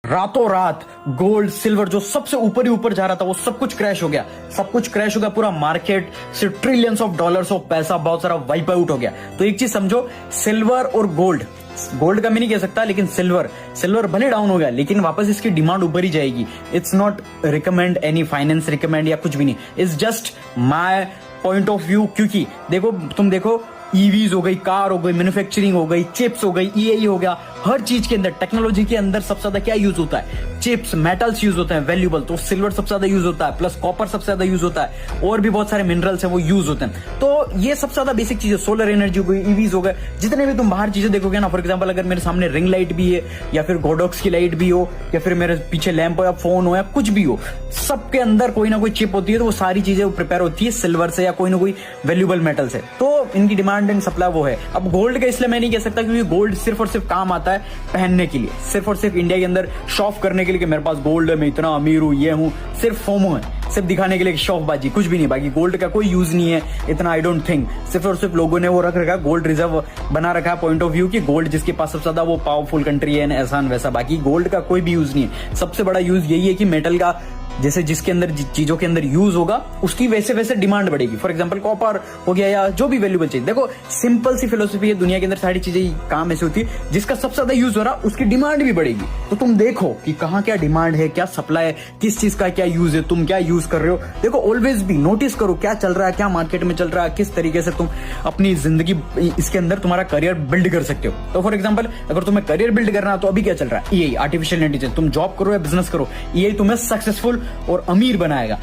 रातों रात gold silver जो सबसे ऊपर ही ऊपर जा रहा था वो सब कुछ क्रैश हो गया। सब कुछ क्रैश हो गया, पूरा मार्केट सिर्फ ट्रिलियंस ऑफ डॉलर्स ऑफ पैसा बहुत सारा वाइप आउट हो गया। तो एक चीज समझो, सिल्वर और गोल्ड, गोल्ड का मैं नहीं कह सकता, लेकिन सिल्वर भले डाउन हो गया लेकिन वापस इसकी डिमांड ऊपर ही जाएगी। It's not recommend any finance recommend या कुछ भी नहीं, it's just my point of view. क्योंकि देखो, तुम देखो, ईवीज हो गई, कार हो गई, मैन्युफैक्चरिंग हो गई, चिप्स हो गई, ईआई हो गया, हर चीज के अंदर टेक्नोलॉजी के अंदर सबसे ज्यादा क्या यूज होता है? चिप्स, मेटल्स यूज होते हैं वैल्यूबल, तो सिल्वर सबसे ज्यादा यूज होता है, प्लस कॉपर सबसे ज्यादा यूज होता है, और भी बहुत सारे मिनरल्स हैं वो यूज होते हैं। तो ये सबसे ज्यादा बेसिक चीज है। सोलर एनर्जी हो गई, ईवीज हो गए, जितने भी तुम बाहर चीजें देखोगे ना, फॉर एग्जाम्पल अगर मेरे सामने रिंग लाइट भी है, या फिर गोडॉक्स की लाइट भी हो, या फिर मेरे पीछे लैंप हो, या फोन हो, या कुछ भी हो, सबके अंदर कोई ना कोई चिप होती है। तो वो सारी चीजें प्रिपेयर होती है सिल्वर से या कोई ना कोई वैल्यूबल मेटल से। तो इनकी डिमांड एंड सप्लाई वो है। अब गोल्ड का इसलिए मैं नहीं कह सकता क्योंकि गोल्ड सिर्फ और सिर्फ काम आता है पहनने के लिए, सिर्फ और सिर्फ इंडिया के अंदर शॉफ करने के लिए कि मेरे पास गोल्ड है, मैं इतना अमीर हूं, ये हूं, सिर्फ फोमो है, सिर्फ दिखाने के लिए शौकबाजी, कुछ भी नहीं। बाकी गोल्ड का कोई यूज नहीं है इतना, आई डोंट थिंक। सिर्फ और सिर्फ लोगों ने वो रख रखा है, गोल्ड रिजर्व बना रखा है पॉइंट ऑफ व्यू की गोल्ड जिसके पास सबसे ज्यादा वो पावरफुल कंट्री है, ऐसा वैसा। बाकी गोल्ड का कोई भी यूज नहीं है। सबसे बड़ा यूज यही है कि मेटल का जैसे जिसके अंदर चीजों के अंदर यूज होगा उसकी वैसे वैसे डिमांड बढ़ेगी। फॉर एग्जांपल कॉपर हो गया या जो भी वैल्यूबल चीज, देखो सिंपल सी फिलोसफी है, दुनिया के अंदर सारी चीजें काम ऐसी होती है जिसका सबसे ज्यादा यूज हो रहा उसकी डिमांड भी बढ़ेगी। तो तुम देखो कि कहाँ क्या डिमांड है, क्या सप्लाई है, किस चीज का क्या यूज है, तुम क्या यूज कर रहे हो। देखो ऑलवेज भी नोटिस करो क्या चल रहा है, क्या मार्केट में चल रहा है, किस तरीके से तुम अपनी जिंदगी इसके अंदर तुम्हारा करियर बिल्ड कर सकते हो। तो फॉर एग्जाम्पल अगर तुम्हें करियर बिल्ड करना है तो अभी क्या चल रहा है, ईआई, आर्टिफिशियल इंटेलिजेंस। तुम जॉब करो या बिजनेस करो, ईआई तुम्हें सक्सेसफुल और अमीर बनाएगा।